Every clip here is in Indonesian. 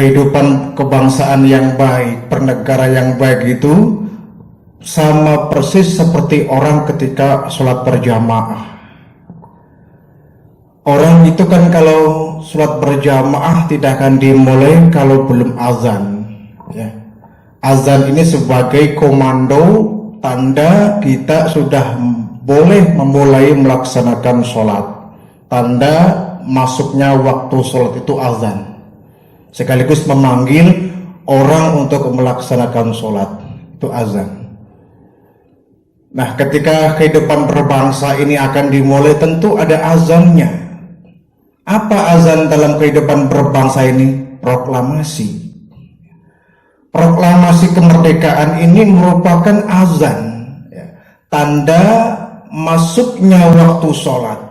kehidupan kebangsaan yang baik, bernegara yang baik itu sama persis seperti orang ketika sholat berjamaah. Orang itu kan kalau sholat berjamaah tidak akan dimulai kalau belum azan, ya. Azan ini sebagai komando tanda kita sudah boleh memulai melaksanakan sholat, tanda masuknya waktu sholat itu azan, sekaligus memanggil orang untuk melaksanakan sholat, itu azan. Nah, ketika kehidupan berbangsa ini akan dimulai tentu ada azannya. Apa azan dalam kehidupan berbangsa ini? Proklamasi. Proklamasi kemerdekaan ini merupakan azan, ya, tanda masuknya waktu sholat,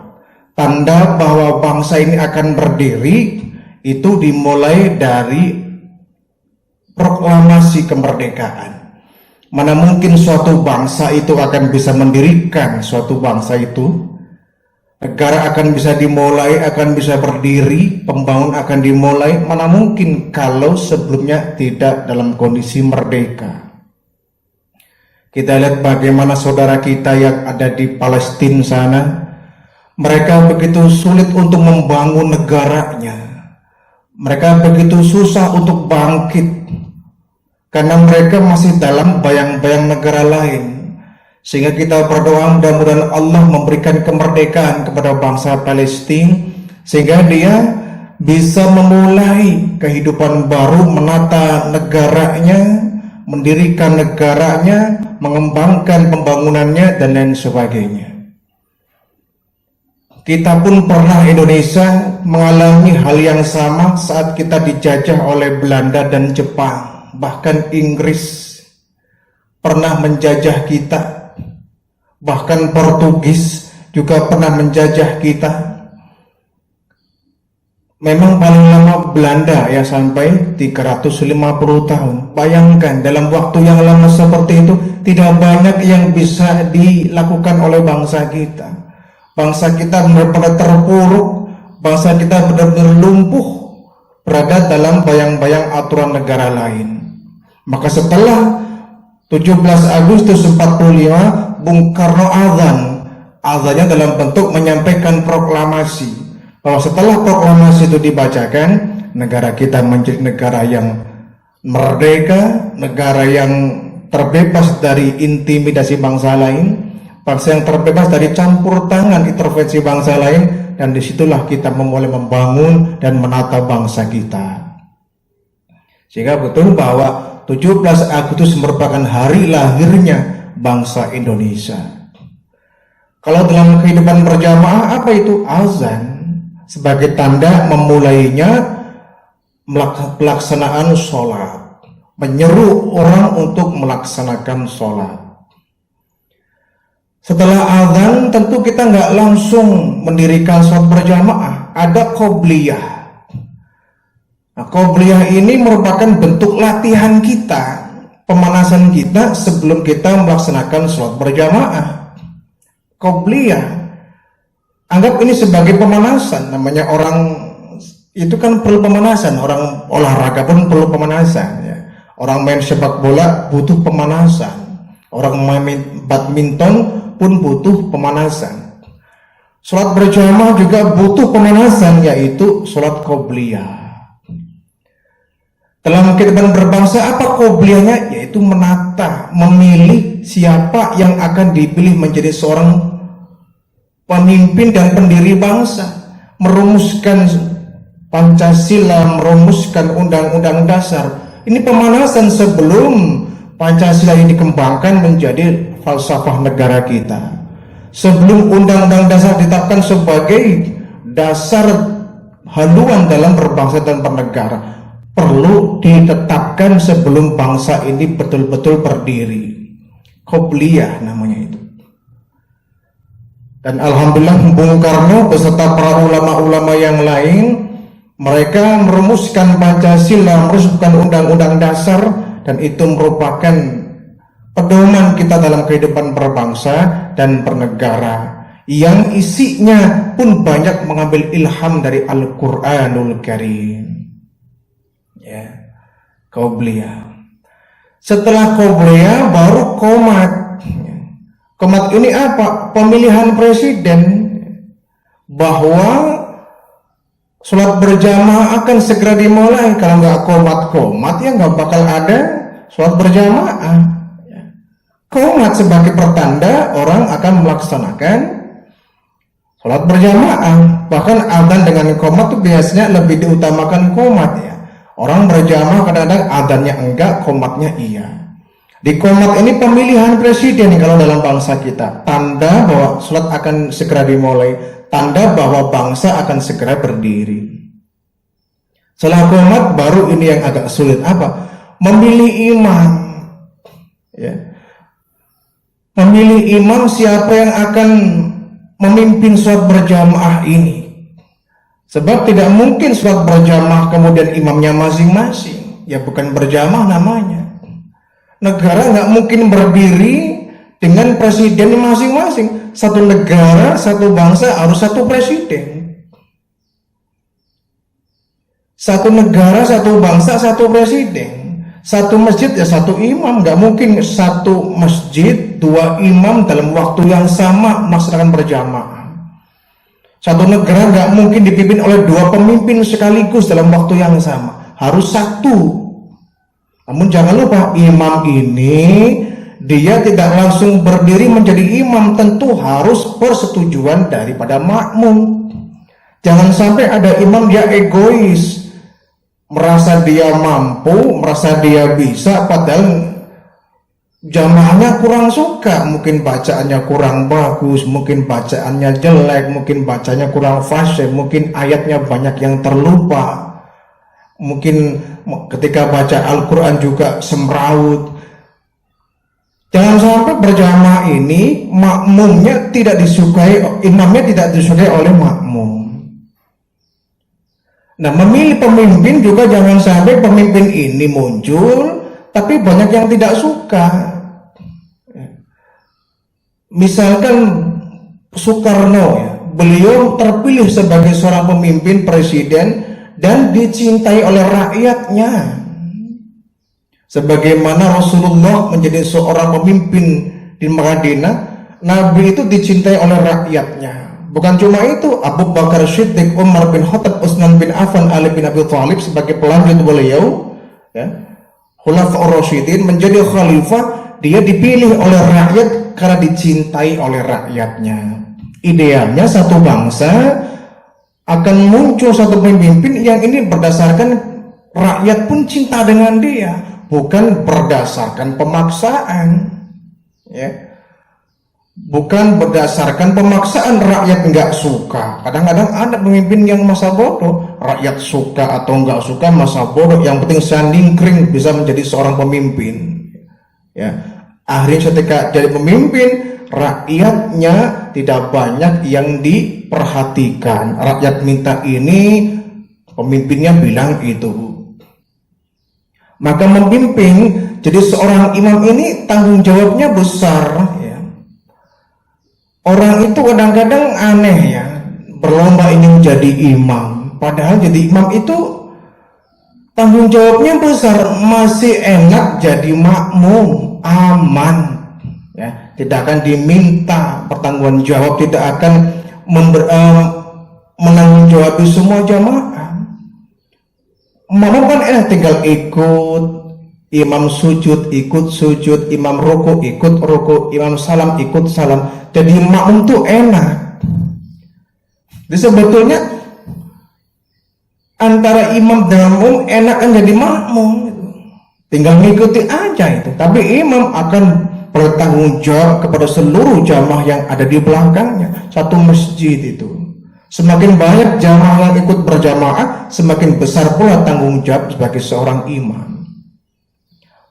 tanda bahwa bangsa ini akan berdiri. Itu dimulai dari proklamasi kemerdekaan. Mana mungkin suatu bangsa itu akan bisa mendirikan suatu bangsa itu, negara akan bisa dimulai, akan bisa berdiri, pembangunan akan dimulai, mana mungkin kalau sebelumnya tidak dalam kondisi merdeka. Kita lihat bagaimana saudara kita yang ada di Palestina sana, mereka begitu sulit untuk membangun negaranya, mereka begitu susah untuk bangkit, karena mereka masih dalam bayang-bayang negara lain. Sehingga kita berdoa mudah-mudahan Allah memberikan kemerdekaan kepada bangsa Palestina, sehingga dia bisa memulai kehidupan baru, menata negaranya, mendirikan negaranya, mengembangkan pembangunannya, dan lain sebagainya. Kita pun pernah, Indonesia mengalami hal yang sama saat kita dijajah oleh Belanda dan Jepang. Bahkan Inggris pernah menjajah kita, bahkan Portugis juga pernah menjajah kita. Memang paling lama Belanda ya sampai 350 tahun. Bayangkan dalam waktu yang lama seperti itu tidak banyak yang bisa dilakukan oleh bangsa kita. Bangsa kita benar-benar terpuruk, bangsa kita benar-benar lumpuh, berada dalam bayang-bayang aturan negara lain. Maka setelah 17 Agustus 45, Bung Karno azannya dalam bentuk menyampaikan proklamasi bahwa setelah proklamasi itu dibacakan, negara kita menjadi negara yang merdeka, negara yang terbebas dari intimidasi bangsa lain, bangsa yang terbebas dari campur tangan intervensi bangsa lain, dan disitulah kita memulai membangun dan menata bangsa kita. Sehingga betul bahwa 17 Agustus merupakan hari lahirnya bangsa Indonesia. Kalau dalam kehidupan berjamaah, apa itu? Azan sebagai tanda memulainya pelaksanaan sholat, menyeru orang untuk melaksanakan sholat. Setelah azan tentu kita nggak langsung mendirikan sholat berjamaah, ada qobliyah. Nah, qobliyah ini merupakan bentuk latihan kita, pemanasan kita sebelum kita melaksanakan sholat berjamaah. Qobliyah, anggap ini sebagai pemanasan. Namanya orang itu kan perlu pemanasan, orang olahraga pun perlu pemanasan, ya. Orang main sepak bola butuh pemanasan, orang main badminton pun butuh pemanasan. Sholat berjamaah juga butuh pemanasan, yaitu sholat qobliyah. Dalam kehidupan berbangsa, apa qobliyahnya? Yaitu menata, memilih siapa yang akan dipilih menjadi seorang pemimpin dan pendiri bangsa, merumuskan Pancasila, merumuskan Undang-Undang Dasar. Ini pemanasan sebelum Pancasila ini dikembangkan menjadi falsafah negara kita. Sebelum Undang-Undang Dasar ditetapkan sebagai dasar haluan dalam berbangsa dan bernegara, perlu ditetapkan sebelum bangsa ini betul-betul berdiri. Qobliyah namanya itu. Dan alhamdulillah Bung Karno beserta para ulama-ulama yang lain, mereka merumuskan Pancasila, merumuskan Undang-Undang Dasar, dan itu merupakan pedoman kita dalam kehidupan berbangsa dan bernegara, yang isinya pun banyak mengambil ilham dari Al-Quranul Karim. Ya, qobliyah. Setelah qobliyah baru qomat. Qomat ini apa? Pemilihan presiden, bahwa sholat berjamaah akan segera dimulai. Kalau nggak qomat ya nggak bakal ada sholat berjamaah. Qomat sebagai pertanda orang akan melaksanakan sholat berjamaah. Bahkan adzan dengan qomat itu biasanya lebih diutamakan qomat ya. Orang berjamaah kadang-kadang adzannya enggak, qomatnya iya. Di qomat ini pemilihan presiden kalau dalam bangsa kita, tanda bahwa sholat akan segera dimulai, tanda bahwa bangsa akan segera berdiri. Setelah qomat baru ini yang agak sulit, apa? Memilih imam. Ya. Memilih imam, siapa yang akan memimpin sholat berjamaah ini. Sebab tidak mungkin sholat berjamaah kemudian imamnya masing-masing. Ya bukan berjamaah namanya. Negara nggak mungkin berdiri dengan presiden masing-masing. Satu negara, satu bangsa harus satu presiden. Satu negara, satu bangsa, satu presiden. Satu masjid ya satu imam. Nggak mungkin satu masjid, dua imam dalam waktu yang sama melaksanakan berjamaah. Satu negara nggak mungkin dipimpin oleh dua pemimpin sekaligus dalam waktu yang sama. Harus satu. Namun jangan lupa, imam ini dia tidak langsung berdiri menjadi imam, tentu harus persetujuan daripada makmum. Jangan sampai ada imam dia egois, merasa dia mampu, merasa dia bisa, padahal jamaahnya kurang suka, mungkin bacaannya kurang bagus, mungkin bacaannya jelek, mungkin bacanya kurang fasih, mungkin ayatnya banyak yang terlupa. Mungkin ketika baca Al-Quran juga semraut. Jangan sampai berjamaah ini makmumnya tidak disukai, imamnya tidak disukai oleh makmum. Nah, memilih pemimpin juga jangan sampai pemimpin ini muncul tapi banyak yang tidak suka. Misalkan Soekarno ya, beliau terpilih sebagai seorang pemimpin presiden dan dicintai oleh rakyatnya. Sebagaimana Rasulullah menjadi seorang pemimpin di Madinah, Nabi itu dicintai oleh rakyatnya. Bukan cuma itu, Abu Bakar Siddiq, Umar bin Khattab, Utsman bin Affan, Ali bin Abi Thalib sebagai pelanjut beliau, ya, Khulafaur Rasyidin menjadi khalifah, dia dipilih oleh rakyat karena dicintai oleh rakyatnya. Idealnya satu bangsa akan muncul satu pemimpin yang ini berdasarkan rakyat pun cinta dengan dia, bukan berdasarkan pemaksaan, ya, bukan berdasarkan pemaksaan rakyat nggak suka. Kadang-kadang ada pemimpin yang masa bodoh, rakyat suka atau nggak suka masa bodoh, yang penting saya ningkring bisa menjadi seorang pemimpin. Ya, akhirnya ketika jadi pemimpin, rakyatnya tidak banyak yang diperhatikan. Rakyat minta ini, pemimpinnya bilang itu. Maka memimpin jadi seorang imam ini tanggung jawabnya besar ya. Orang itu kadang-kadang aneh ya, berlomba ingin jadi imam, padahal jadi imam itu tanggung jawabnya besar. Masih enak jadi makmum, aman ya, tidak akan diminta pertanggungan jawab, tidak akan menanggung jawab semua jamaah. Makmum kan enak, tinggal ikut imam sujud, ikut sujud, imam ruku, ikut ruku, imam salam, ikut salam. Jadi makmum tuh enak. Jadi sebetulnya antara imam dan makmum enakan jadi makmum, tinggal ngikuti aja itu. Tapi imam akan bertanggung jawab kepada seluruh jamaah yang ada di belakangnya. Satu masjid itu, semakin banyak jamaah yang ikut berjamaah, semakin besar pula tanggung jawab sebagai seorang imam.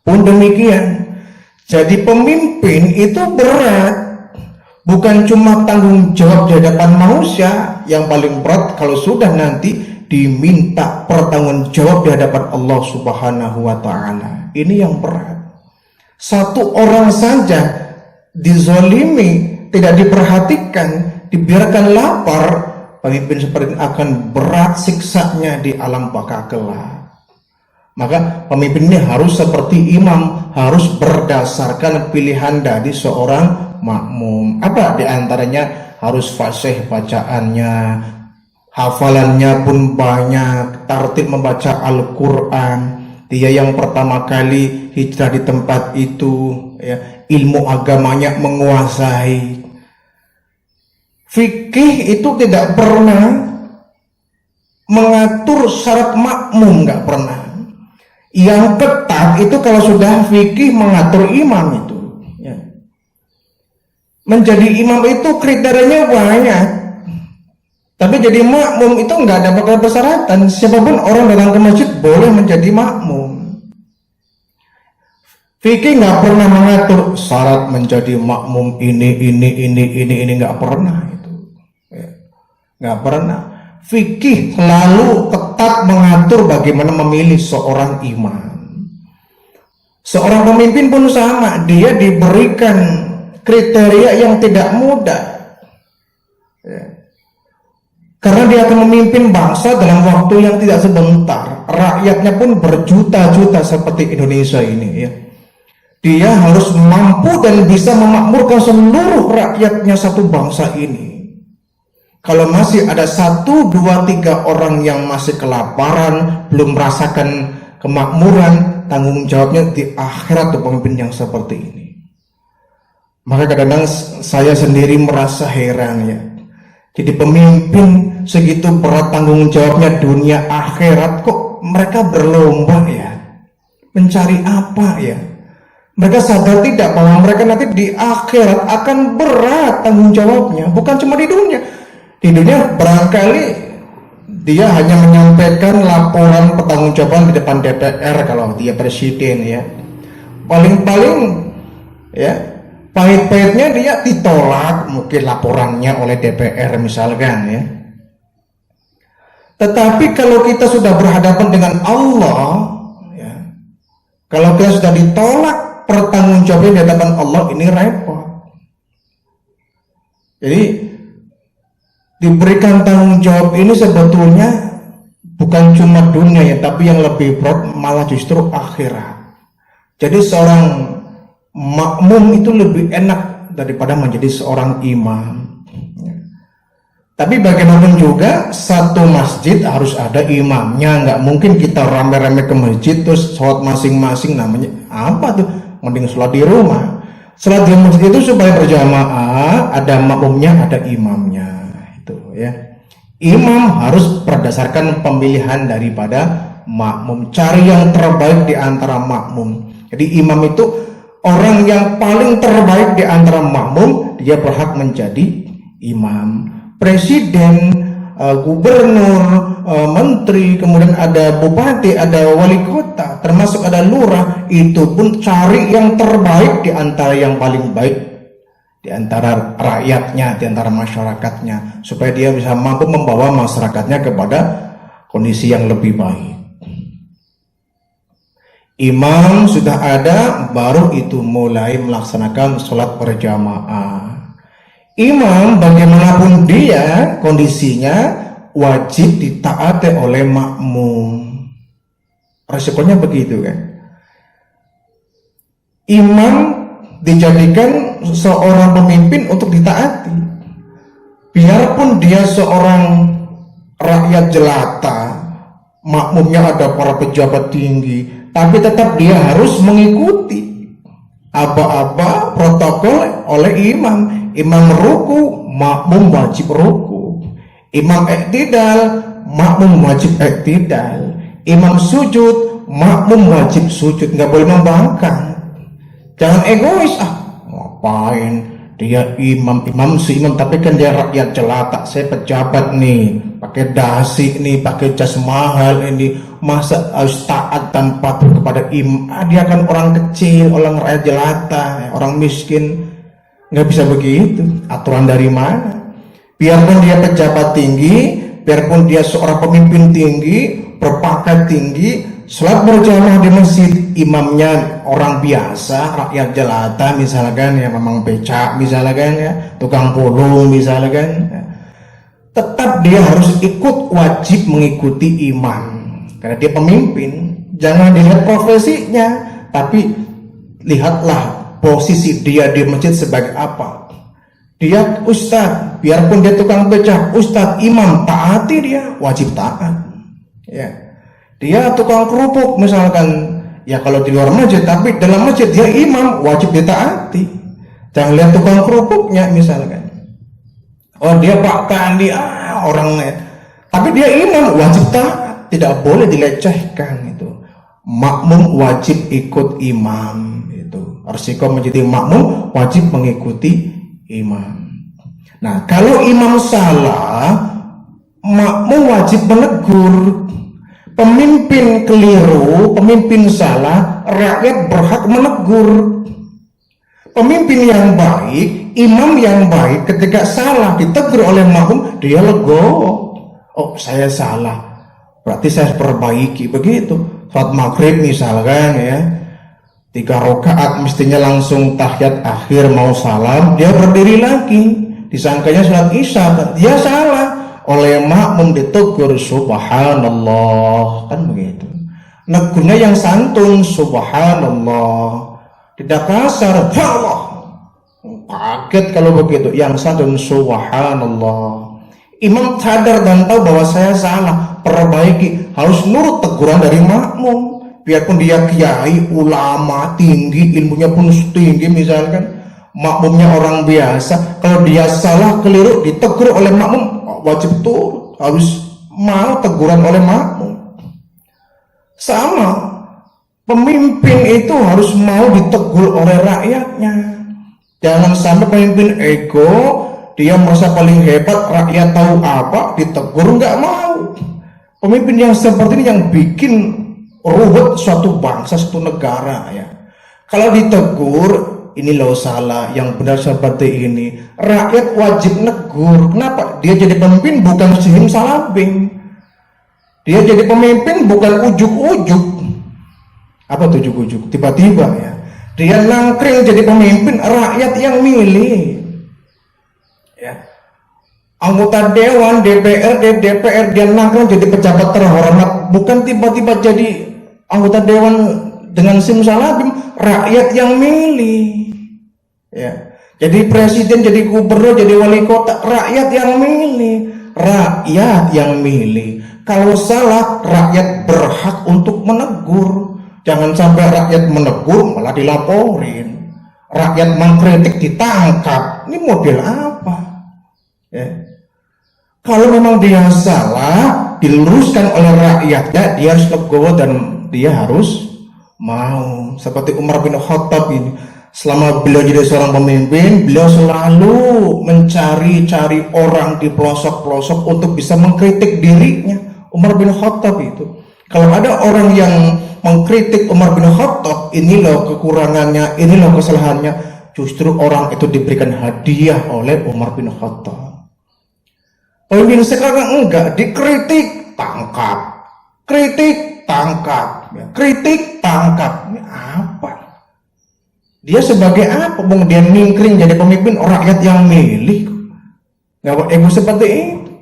Pun demikian, jadi pemimpin itu berat. Bukan cuma tanggung jawab di hadapan manusia, yang paling berat kalau sudah nanti diminta pertanggung jawab di hadapan Allah Subhanahu wa Ta'ala. Ini yang berat. Satu orang saja dizolimi, tidak diperhatikan, dibiarkan lapar, pemimpin seperti ini akan berat siksanya di alam baka kelak. Maka pemimpin ini harus seperti imam, harus berdasarkan pilihan dari seorang makmum. Apa diantaranya? Harus fasih bacaannya, hafalannya pun banyak, tertib membaca Al-Quran. Dia yang pertama kali hijrah di tempat itu, ya, ilmu agamanya menguasai. Fikih itu tidak pernah mengatur syarat makmum, nggak pernah. Yang ketat itu kalau sudah fikih mengatur imam itu, ya. Menjadi imam itu kriterianya banyak, tapi jadi makmum itu nggak ada persyaratan. Siapapun orang datang ke masjid boleh menjadi makmum. Fikih nggak pernah mengatur syarat menjadi makmum ini nggak pernah itu, ya. Nggak pernah. Fikih selalu ketat mengatur bagaimana memilih seorang imam. Seorang pemimpin pun sama, dia diberikan kriteria yang tidak mudah, ya. Karena dia akan memimpin bangsa dalam waktu yang tidak sebentar. Rakyatnya pun berjuta-juta seperti Indonesia ini, ya. Dia harus mampu dan bisa memakmurkan seluruh rakyatnya satu bangsa ini. Kalau masih ada 1, 2, 3 orang yang masih kelaparan, belum merasakan kemakmuran, tanggung jawabnya di akhirat tuh pemimpin yang seperti ini. Maka kadang-kadang saya sendiri merasa heran, ya. Jadi pemimpin segitu berat tanggung jawabnya dunia akhirat, kok mereka berlomba, ya, mencari apa, ya? Mereka sadar tidak bahwa mereka nanti di akhirat akan berat tanggung jawabnya, bukan cuma di dunia. Di dunia barangkali dia hanya menyampaikan laporan pertanggungjawaban di depan DPR kalau dia presiden, ya. Paling-paling, ya, pahit-pahitnya dia ditolak mungkin laporannya oleh DPR misalkan, ya. Tetapi kalau kita sudah berhadapan dengan Allah, ya, kalau kita sudah ditolak pertanggungjawaban di hadapan Allah, ini repot. Jadi diberikan tanggung jawab ini sebetulnya bukan cuma dunia, ya, tapi yang lebih berat malah justru akhirat. Jadi seorang makmum itu lebih enak daripada menjadi seorang imam, ya. Tapi bagaimanapun juga satu masjid harus ada imamnya. Nggak mungkin kita rame-rame ke masjid terus sholat masing-masing, namanya apa tuh? Mending sholat di rumah. Sholat di masjid itu supaya berjamaah, ada makmumnya, ada imamnya. Ya, imam harus berdasarkan pemilihan daripada makmum, cari yang terbaik di antara makmum. Jadi imam itu orang yang paling terbaik di antara makmum, dia berhak menjadi imam. Presiden, gubernur, menteri, kemudian ada bupati, ada wali kota, termasuk ada lurah, itu pun cari yang terbaik di antara yang paling baik di antara rakyatnya, di antara masyarakatnya, supaya dia bisa mampu membawa masyarakatnya kepada kondisi yang lebih baik. Imam sudah ada, baru itu mulai melaksanakan sholat berjamaah. Imam bagaimanapun dia kondisinya wajib ditaati oleh makmum. Resikonya begitu, kan? Imam dijadikan seorang pemimpin untuk ditaati, biarpun dia seorang rakyat jelata, makmumnya ada para pejabat tinggi, tapi tetap dia harus mengikuti apa-apa protokol oleh imam. Imam ruku, makmum wajib ruku. Imam iktidal, makmum wajib iktidal. Imam sujud, makmum wajib sujud, nggak boleh membangkang. Jangan egois, ngapain dia imam si imam, tapi kan dia rakyat jelata, saya pejabat nih, pakai dasi nih, pakai jas mahal ini, masa harus taat dan patuh kepada imam? Dia kan orang kecil, orang rakyat jelata, orang miskin, nggak bisa begitu. Aturan dari mana? Biarpun dia pejabat tinggi, biarpun dia seorang pemimpin tinggi, berpangkat tinggi, sholat berjamaah di masjid, imamnya orang biasa, rakyat jelata misalkan, ya memang becak misalkan, ya tukang pulung misalkan, ya, tetap dia harus ikut, wajib mengikuti imam karena dia pemimpin. Jangan dilihat profesinya, tapi lihatlah posisi dia di masjid sebagai apa. Dia ustadz, biarpun dia tukang becak, ustadz, imam, taati dia, wajib taat. Ya. Dia tukang kerupuk misalkan, ya kalau di luar masjid, tapi dalam masjid dia imam, wajib ditaati. Jangan lihat tukang kerupuknya misalkan. Oh dia Pak Tandi, orangnya, tapi dia imam, wajib taat, tidak boleh dilecehkan itu. Makmum wajib ikut imam itu. Resiko menjadi makmum wajib mengikuti imam. Nah, kalau imam salah, makmum wajib menegur. Pemimpin keliru, pemimpin salah, rakyat berhak menegur. Pemimpin yang baik, imam yang baik, ketika salah ditegur oleh makmum, dia legowo. Oh, saya salah, berarti saya perbaiki, begitu. Salat maghrib misalkan ya, 3 rakaat mestinya langsung tahiyat akhir mau salam, dia berdiri lagi, disangkanya salat isya, dia salah, oleh makmum ditegur subhanallah, kan begitu. Negurnya yang santun, subhanallah, tidak kasar, ya Allah, kaget kalau begitu. Yang santun, subhanallah. Imam sadar dan tahu bahwa saya salah, perbaiki, harus nurut teguran dari makmum. Biarpun dia kiai, ulama, tinggi, ilmunya pun tinggi misalkan, makmumnya orang biasa, kalau dia salah, keliru, ditegur oleh makmum, wajib turut, harus mau teguran oleh makmum. Sama, pemimpin itu harus mau ditegur oleh rakyatnya. Jangan sampai pemimpin ego, dia merasa paling hebat, rakyat tahu apa, ditegur nggak mau. Pemimpin yang seperti ini yang bikin ruwet suatu bangsa, suatu negara ya. Kalau ditegur, ini loh salah, yang benar seperti ini, rakyat wajib negur. Kenapa? Dia jadi pemimpin bukan simsalabim. Dia jadi pemimpin bukan ujuk-ujuk. Apa tuh ujuk-ujuk? Tiba-tiba ya. Dia nangkring jadi pemimpin, rakyat yang milih. Ya. Anggota dewan, DPR dia nangkring jadi pejabat terhormat, bukan tiba-tiba jadi anggota dewan dengan simsalabim, rakyat yang milih. Ya. Jadi presiden, jadi gubernur, jadi wali kota, rakyat yang milih. Rakyat yang milih. Kalau salah, rakyat berhak untuk menegur. Jangan sampai rakyat menegur malah dilaporin. Rakyat mengkritik ditangkap. Ini model apa? Ya. Kalau memang dia salah, diluruskan oleh rakyatnya, dia harus legowo dan dia harus mau. Seperti Umar bin Khattab ini, selama beliau jadi seorang pemimpin, beliau selalu mencari-cari orang di pelosok-pelosok untuk bisa mengkritik dirinya. Umar bin Khattab itu, kalau ada orang yang mengkritik Umar bin Khattab, ini loh kekurangannya, ini loh kesalahannya, justru orang itu diberikan hadiah oleh Umar bin Khattab. Pemimpin sekarang enggak, dikritik tangkap, kritik tangkap, kritik tangkap. Ini apa? Dia sebagai apa? Dia ningkring jadi pemimpin rakyat yang milih. Nggak ego seperti itu.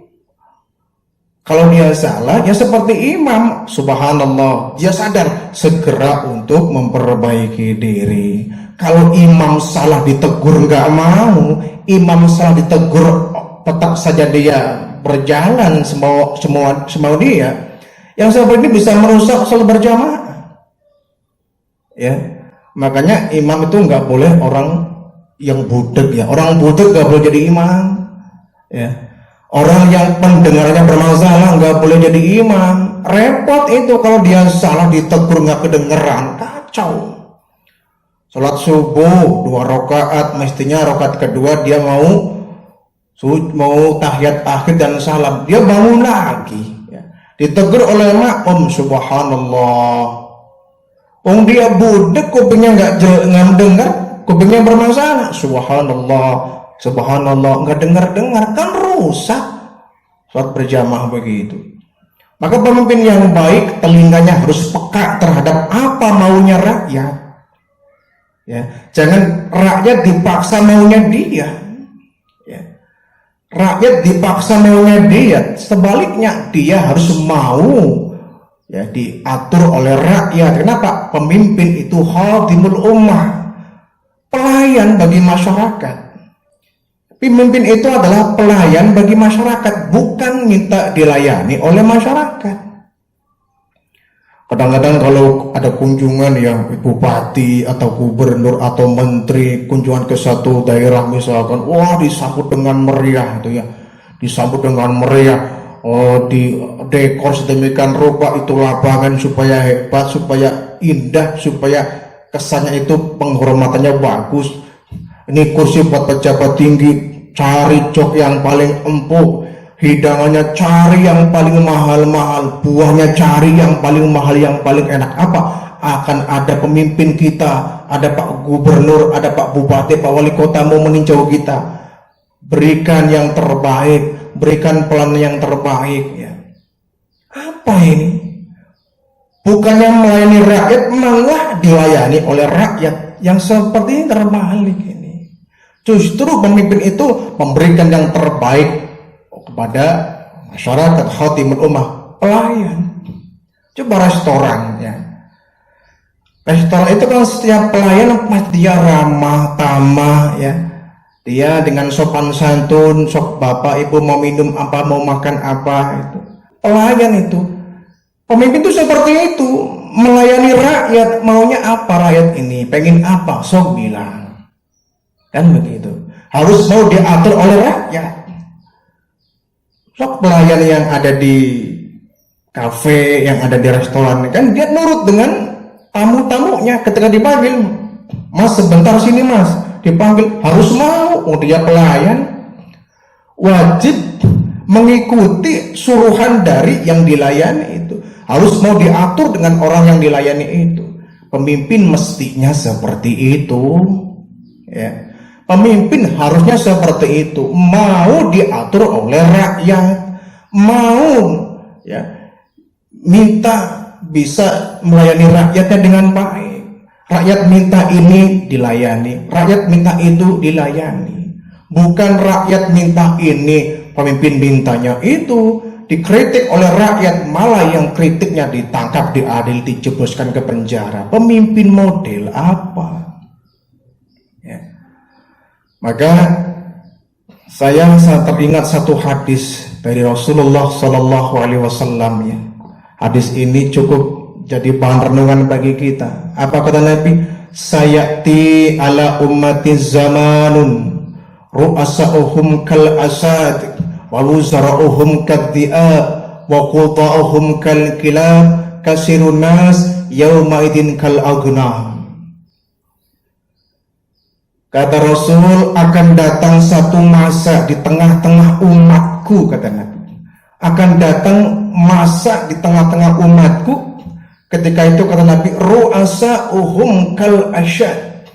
Kalau dia salah, ya seperti imam, subhanallah, dia sadar segera untuk memperbaiki diri. Kalau imam salah ditegur nggak mau, imam salah ditegur tetap saja dia berjalan semua dia, yang seperti ini bisa merusak salat berjamaah. Ya, makanya imam itu nggak boleh orang yang budek ya, orang budek nggak boleh jadi imam. Ya, orang yang pendengarannya bermasalah nggak boleh jadi imam. Repot itu kalau dia salah ditegur nggak kedengeran, kacau. Salat subuh 2 rakaat, mestinya rakaat kedua dia mau tahiyat akhir dan salam, dia bangun lagi ya. Ditegur oleh makmum, subhanallah, dia budek, kupingnya nggak dengar, kupingnya bermasalah, subhanallah, nggak dengar, kan rusak salat berjamaah begitu. Maka pemimpin yang baik telinganya harus peka terhadap apa maunya rakyat ya. Jangan rakyat dipaksa maunya dia. Rakyat dipaksa maunya dia, sebaliknya dia harus mau ya, diatur oleh rakyat. Kenapa? Pemimpin itu khadimul ummah, pelayan bagi masyarakat. Pemimpin itu adalah pelayan bagi masyarakat, bukan minta dilayani oleh masyarakat. Kadang-kadang kalau ada kunjungan ya, bupati atau gubernur atau menteri kunjungan ke satu daerah misalkan, wah disambut dengan meriah itu ya, disambut dengan meriah, di dekor sedemikian rupa itu lapangan supaya hebat, supaya indah, supaya kesannya itu penghormatannya bagus. Ini kursi buat pejabat tinggi, cari jok yang paling empuk, hidangannya cari yang paling mahal-mahal, buahnya cari yang paling mahal, yang paling enak. Apa? Akan ada pemimpin kita, ada Pak Gubernur, ada Pak Bupati, Pak Wali Kota mau meninjau kita. Berikan yang terbaik, berikan pelayanan yang terbaik ya. Apa ini? Bukannya melayani rakyat, malah dilayani oleh rakyat. Yang seperti ini terbalik ini. Justru pemimpin itu memberikan yang terbaik kepada masyarakat, khatimul ummah, pelayan. Coba restoran ya. Restoran itu kan setiap pelayan pasti dia ramah, tamah ya. Dia dengan sopan santun, sok bapak ibu mau minum apa, mau makan apa itu. Pelayan itu. Pemimpin itu seperti itu, melayani rakyat. Maunya apa rakyat ini? Pengen apa? Sok bilang. Kan begitu. Harus mau diatur oleh rakyat. Sok pelayan yang ada di kafe, yang ada di restoran, kan dia nurut dengan tamu-tamunya. Ketika dipanggil, mas sebentar sini mas, dipanggil harus mau. Oh dia pelayan, wajib mengikuti suruhan dari yang dilayani itu. Harus mau diatur dengan orang yang dilayani itu. Pemimpin mestinya seperti itu ya. Pemimpin harusnya seperti itu, mau diatur oleh rakyat, mau ya minta bisa melayani rakyatnya dengan baik. Rakyat minta ini dilayani, rakyat minta itu dilayani. Bukan rakyat minta ini, pemimpin mintanya itu, dikritik oleh rakyat, malah yang kritiknya ditangkap, diadil, dijebloskan ke penjara. Pemimpin model apa? Maka saya teringat satu hadis dari Rasulullah Sallallahu Alaihi Wasallam ya. Hadis ini cukup jadi bahan renungan bagi kita. Apa kata Nabi? Sayati ala ummati zamanun ru'asa'uhum kal asad wa wuzara'uhum kadhi'ab wa quta'uhum kal kilab kasirun nas yawma idin kal aghnam. Kata Rasul, akan datang satu masa di tengah-tengah umatku, kata Nabi. Akan datang masa di tengah-tengah umatku, ketika itu kata Nabi, ru'asa'uhum kal asyad.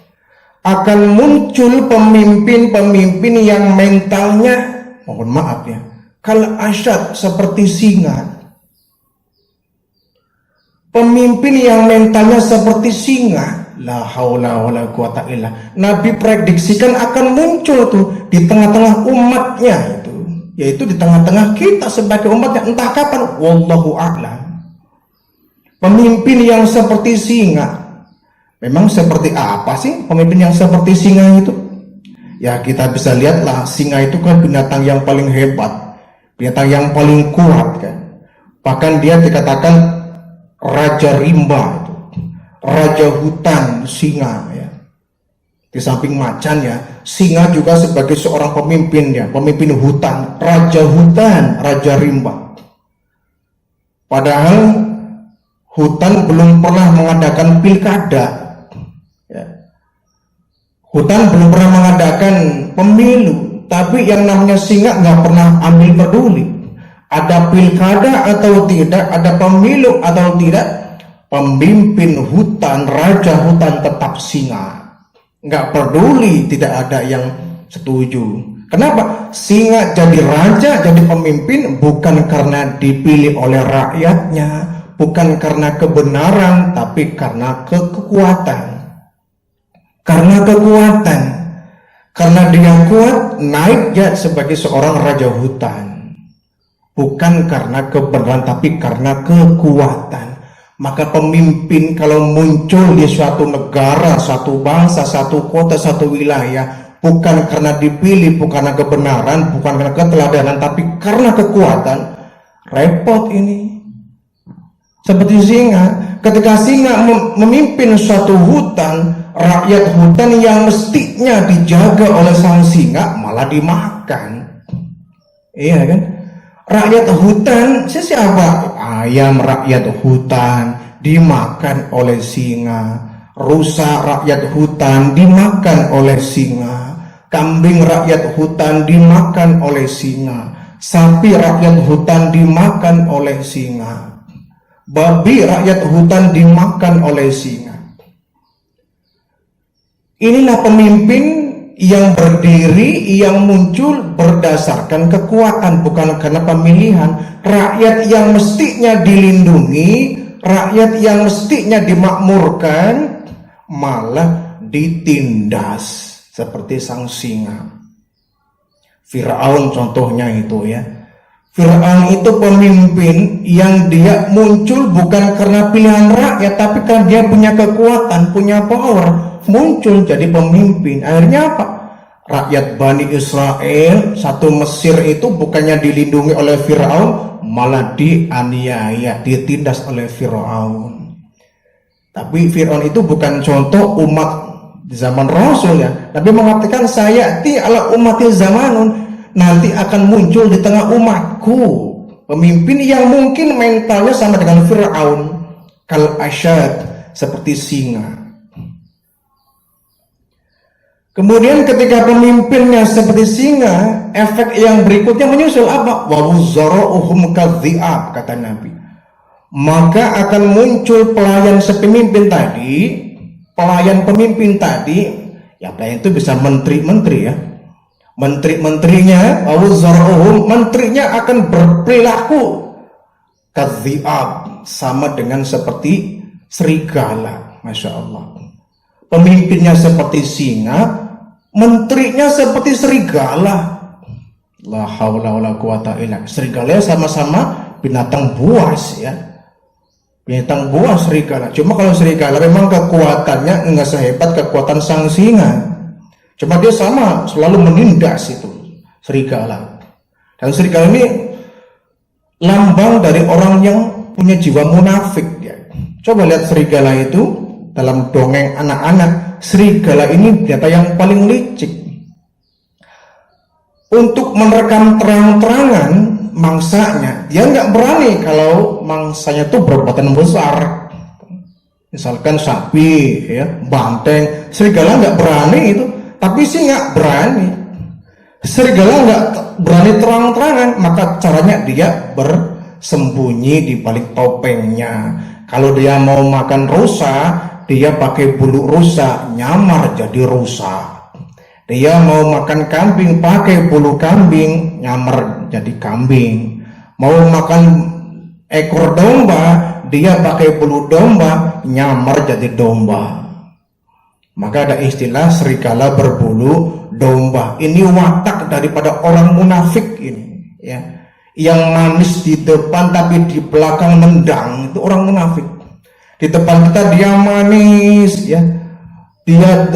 Akan muncul pemimpin-pemimpin yang mentalnya, mohon maaf ya, kal asyad, seperti singa. Pemimpin yang mentalnya seperti singa. La haula wala quwata illa. Nabi prediksikan akan muncul tuh di tengah-tengah umatnya itu, yaitu di tengah-tengah kita sebagai umatnya, entah kapan, wallahu a'lam. Pemimpin yang seperti singa. Memang seperti apa sih pemimpin yang seperti singa itu? Ya kita bisa lihatlah, singa itu kan binatang yang paling hebat, binatang yang paling kuat kan. Bahkan dia dikatakan raja rimba, raja hutan singa ya. Di samping macan ya, singa juga sebagai seorang pemimpin ya, pemimpin hutan, raja rimba. Padahal hutan belum pernah mengadakan pilkada ya. Hutan belum pernah mengadakan pemilu, tapi yang namanya singa nggak pernah ambil peduli. Ada pilkada atau tidak, ada pemilu atau tidak, pemimpin hutan, raja hutan tetap singa. Nggak peduli, tidak ada yang setuju. Kenapa? Singa jadi raja, jadi pemimpin bukan karena dipilih oleh rakyatnya, bukan karena kebenaran, tapi karena kekuatan. Karena kekuatan. Karena dia kuat, naik ya sebagai seorang raja hutan. bukan karena kebenaran tapi karena kekuatan. Maka pemimpin kalau muncul di suatu negara, suatu bangsa, satu kota, satu wilayah, bukan karena dipilih, bukan karena kebenaran, bukan karena keteladanan, tapi karena kekuatan, repot ini. Seperti singa, ketika singa memimpin suatu hutan, rakyat hutan yang mestinya dijaga oleh sang singa malah dimakan. Iya kan? Rakyat hutan siapa? Ayam rakyat hutan dimakan oleh singa. Rusa rakyat hutan dimakan oleh singa. Kambing rakyat hutan dimakan oleh singa. Sapi rakyat hutan dimakan oleh singa. Babi rakyat hutan dimakan oleh singa. Inilah pemimpin yang berdiri, yang muncul berdasarkan kekuatan, bukan karena pemilihan. Rakyat yang mestinya dilindungi, rakyat yang mestinya dimakmurkan, malah ditindas seperti sang singa. Firaun contohnya itu ya. Firaun itu pemimpin yang dia muncul bukan karena pilihan rakyat, tapi karena dia punya kekuatan, punya power, muncul jadi pemimpin. Akhirnya apa? Rakyat Bani Israel, satu Mesir itu bukannya dilindungi oleh Firaun, malah dianiaya, ditindas oleh Firaun. Tapi Firaun itu bukan contoh umat di zaman Rasul ya, tapi mengatakan saya ala umati zamanun, nanti akan muncul di tengah umatku pemimpin yang mungkin mentalnya sama dengan Firaun, kal asyad, seperti singa. Kemudian ketika pemimpinnya seperti singa, efek yang berikutnya menyusul apa? Wa wuzara'uhum kadhi'ab, kata Nabi. Maka akan muncul pelayan sepemimpin tadi, pelayan pemimpin tadi, ya pelayan itu bisa menteri-menteri ya. Menteri-menterinya, menterinya akan berperilaku kadhi'ab, sama dengan seperti serigala. Masya Allah. Pemimpinnya seperti singa, menterinya seperti serigala. La haula wala quwata illa billah. Serigala sama-sama binatang buas ya. Binatang buas serigala. Cuma kalau serigala memang kekuatannya enggak sehebat kekuatan sang singa. Cuma dia sama, selalu menindas itu serigala. Dan serigala ini lambang dari orang yang punya jiwa munafik ya. Coba lihat serigala itu dalam dongeng anak-anak. Serigala ini binatang yang paling licik. Untuk merekam terang-terangan mangsanya, dia nggak berani kalau mangsanya itu berbuatan besar. Misalkan sapi, ya, banteng, serigala nggak berani itu. Tapi singa berani. Serigala nggak berani terang-terangan, maka caranya dia bersembunyi di balik topengnya. Kalau dia mau makan rusa, dia pakai bulu rusa, nyamar jadi rusa. Dia mau makan kambing, pakai bulu kambing, nyamar jadi kambing. Mau makan ekor domba, dia pakai bulu domba, nyamar jadi domba. Maka ada istilah serigala berbulu domba. Ini watak daripada orang munafik ini ya. Yang manis di depan tapi di belakang mendang, itu orang munafik. Di depan kita dia manis ya, dia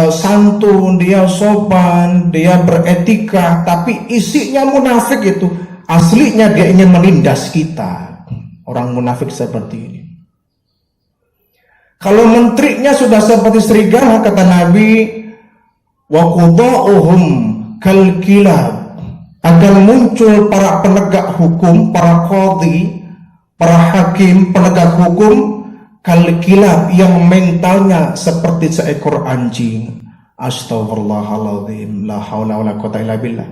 santun, dia sopan, dia beretika, tapi isinya munafik itu. Aslinya dia ingin menindas kita. Orang munafik seperti ini. Kalau menterinya sudah seperti serigala, kata Nabi, wa qudha'uhum kal kilab, akan muncul para penegak hukum, para qadhi, para hakim, penegak hukum kal kilab, yang mentalnya seperti seekor anjing. Astaghfirullahaladzim, la haula wala quwata illa billah.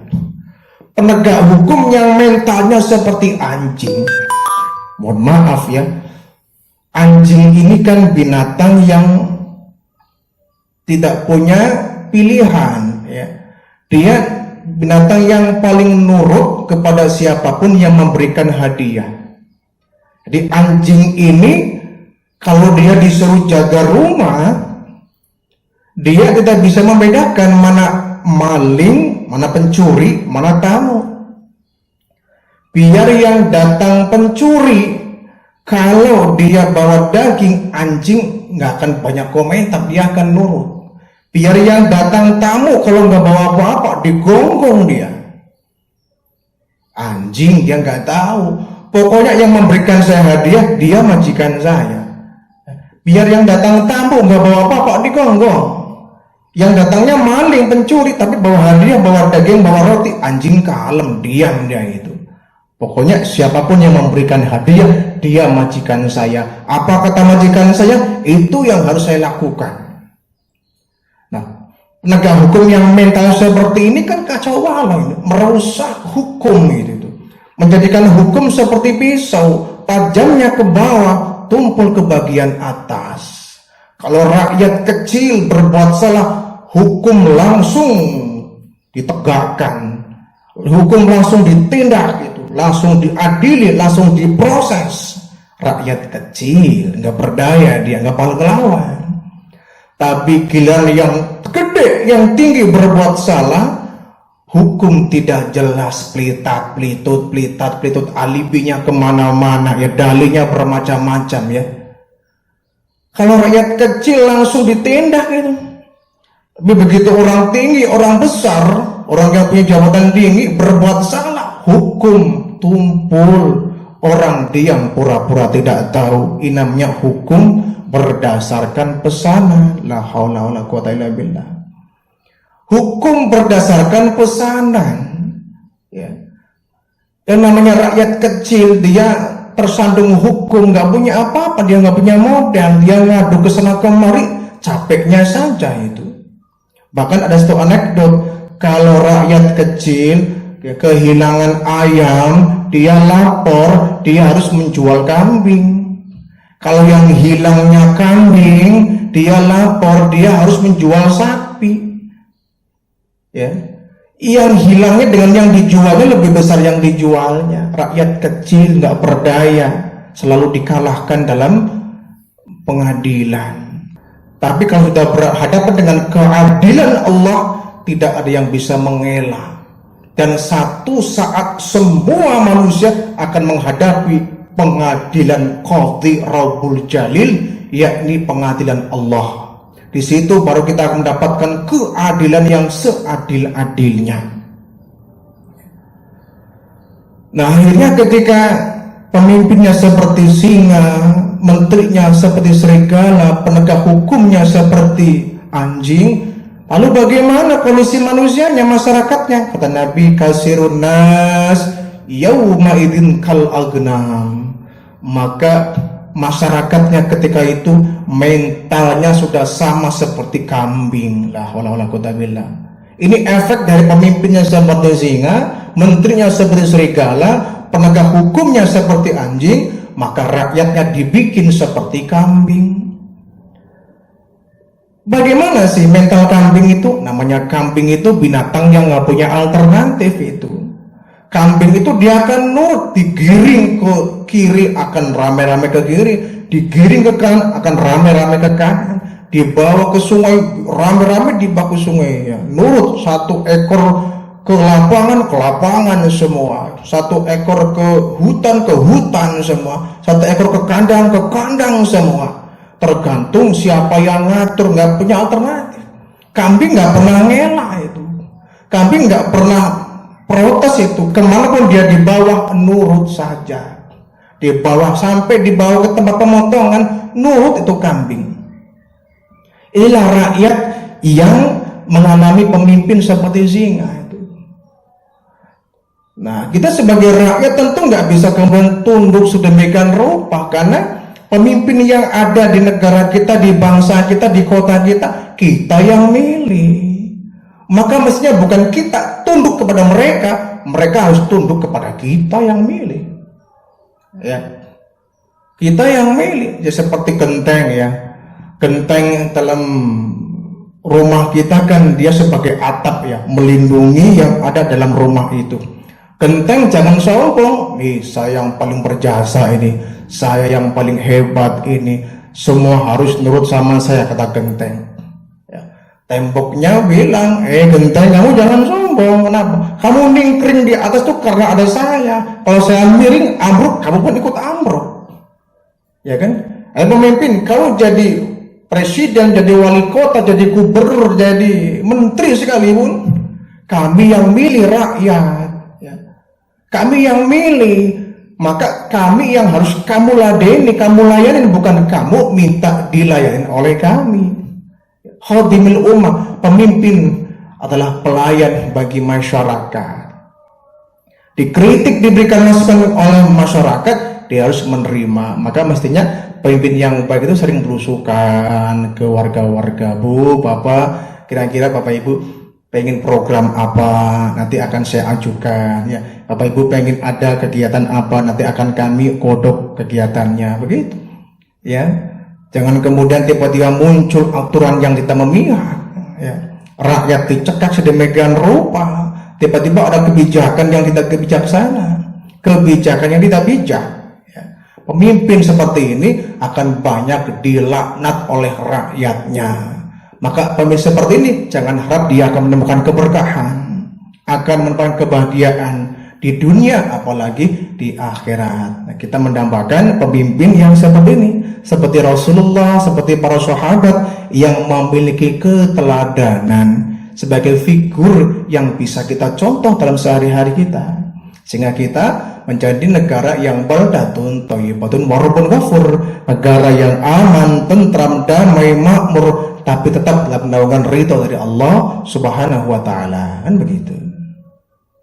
Penegak hukum yang mentalnya seperti anjing. Mohon maaf ya, anjing ini kan binatang yang tidak punya pilihan ya. Dia binatang yang paling nurut kepada siapapun yang memberikan hadiah. Jadi anjing ini kalau dia disuruh jaga rumah, dia tidak bisa membedakan mana maling, mana pencuri, mana tamu. Biar yang datang pencuri, kalau dia bawa daging anjing nggak akan banyak komentar, dia akan nurut. Biar yang datang tamu kalau nggak bawa apa-apa, digonggong dia. Anjing dia nggak tahu. Pokoknya yang memberikan saya hadiah, dia majikan saya. Biar yang datang tamu nggak bawa apa-apa, digonggong. Yang datangnya maling, pencuri, tapi bawa hadiah, bawa daging, bawa roti, anjing kalem, diam dia itu. Pokoknya siapapun yang memberikan hadiah, dia majikan saya. Apa kata majikan saya? Itu yang harus saya lakukan. Nah, penegak hukum yang mental seperti ini kan kacau balau, merusak hukum itu. Menjadikan hukum seperti pisau, tajamnya ke bawah, tumpul ke bagian atas. Kalau rakyat kecil berbuat salah, hukum langsung ditegakkan, hukum langsung ditindak gitu, langsung diadili, langsung diproses. Rakyat kecil nggak berdaya, dia nggak bakal ngelawan. Tapi giliran yang gede, yang tinggi berbuat salah, hukum tidak jelas, pelitat, pelitut, alibinya kemana-mana, ya dalihnya bermacam-macam ya. Kalau rakyat kecil langsung ditindak gitu. Tapi begitu orang tinggi, orang besar, orang yang punya jabatan tinggi berbuat salah, hukum tumpul. Orang diam pura-pura tidak tahu. Ini namanya hukum berdasarkan pesanan. La haula wala quwata illa billah. Hukum berdasarkan pesanan. Ya. Yang namanya rakyat kecil, dia tersandung hukum, nggak punya apa-apa, dia nggak punya modal, dia ngadu ke sana kemari, capeknya saja itu. Bahkan ada satu anekdot, kalau rakyat kecil ya, kehilangan ayam, dia lapor, dia harus menjual kambing. Kalau yang hilangnya kambing, dia lapor, dia harus menjual sapi. Ya. Yang hilangnya dengan yang dijualnya lebih besar yang dijualnya. Rakyat kecil nggak berdaya, selalu dikalahkan dalam pengadilan. Tapi kalau sudah berhadapan dengan keadilan Allah, tidak ada yang bisa mengelak. Dan satu saat semua manusia akan menghadapi pengadilan Qadhi Rabbul Jalil, yakni pengadilan Allah. Di situ baru kita akan mendapatkan keadilan yang seadil-adilnya. Nah, akhirnya ketika pemimpinnya seperti singa, menterinya seperti serigala, penegak hukumnya seperti anjing, lalu bagaimana kondisi manusianya, masyarakatnya? Kata Nabi, kasirun nas yauma idzin kal agnam. Maka masyarakatnya ketika itu mentalnya sudah sama seperti kambing. La haula wala quwata billah. Ini efek dari pemimpinnya seperti singa, menterinya seperti serigala, penegak hukumnya seperti anjing, maka rakyatnya dibikin seperti kambing. Bagaimana sih mental kambing itu? Namanya kambing itu binatang yang nggak punya alternatif itu. Kambing itu dia akan nurut, digiring ke kiri akan rame-rame ke kiri, digiring ke kanan akan rame-rame ke kanan, dibawa ke sungai rame-rame dibawa ke sungai ya. Nurut, satu ekor ke lapangan semua, satu ekor ke hutan semua, satu ekor ke kandang semua. Tergantung siapa yang ngatur, nggak punya alternatif. Kambing nggak pernah ngelak itu, kambing nggak pernah protes itu, kemanapun dia dibawa nurut saja, dibawa sampai dibawa ke tempat pemotongan nurut itu kambing. Inilah rakyat yang mengalami pemimpin seperti singa itu. Nah, kita sebagai rakyat tentu nggak bisa kemudian tunduk sedemikian rupa, karena pemimpin yang ada di negara kita, di bangsa kita, di kota kita, kita yang milih. Maka mestinya bukan kita tunduk kepada mereka, mereka harus tunduk kepada kita yang milih. Ya, kita yang milih. Ya seperti genteng ya, genteng dalam rumah kita kan dia sebagai atap ya, melindungi yang ada dalam rumah itu. Genteng jangan sombong, nih saya yang paling berjasa ini, saya yang paling hebat ini, semua harus nurut sama saya, kata genteng. Temboknya bilang, genteng kamu jangan sombong. sombong. Kenapa? Kamu ningkring di atas tuh karena ada saya. Kalau saya miring ambruk, kamu pun ikut ambruk. Ya kan? Ada pemimpin, kamu jadi presiden, jadi wali kota, jadi gubernur, jadi menteri sekalipun, kami yang milih rakyat. Ya. Kami yang milih, maka kami yang harus kamu ladeni, kamu layanin, bukan kamu minta dilayanin oleh kami. Khadimul ummah, pemimpin adalah pelayan bagi masyarakat. Dikritik, diberikan masukan oleh masyarakat, dia harus menerima. Maka mestinya pemimpin yang baik itu sering berusukan ke warga-warga. Bu, Bapak, kira-kira Bapak Ibu pengen program apa, nanti akan saya ajukan. Ya, Bapak Ibu pengen ada kegiatan apa, nanti akan kami kodok kegiatannya. Begitu. Ya, jangan kemudian tiba-tiba muncul aturan yang kita memihak. Ya. Rakyat dicekak sedemikian rupa, tiba-tiba ada kebijakan yang tidak kebijaksana, kebijakan yang tidak bijak. Ya. Pemimpin seperti ini akan banyak dilaknat oleh rakyatnya. Maka pemimpin seperti ini jangan harap dia akan menemukan keberkahan, akan menemukan kebahagiaan di dunia apalagi di akhirat. Nah, kita mendambakan pemimpin yang seperti ini, seperti Rasulullah, seperti para sahabat yang memiliki keteladanan sebagai figur yang bisa kita contoh dalam sehari-hari kita, sehingga kita menjadi negara yang baldatun thayyibatun wa rabbun ghafur, negara yang aman, tentram, damai, makmur, tapi tetap dalam naungan ridho dari Allah Subhanahu wa taala. Kan begitu.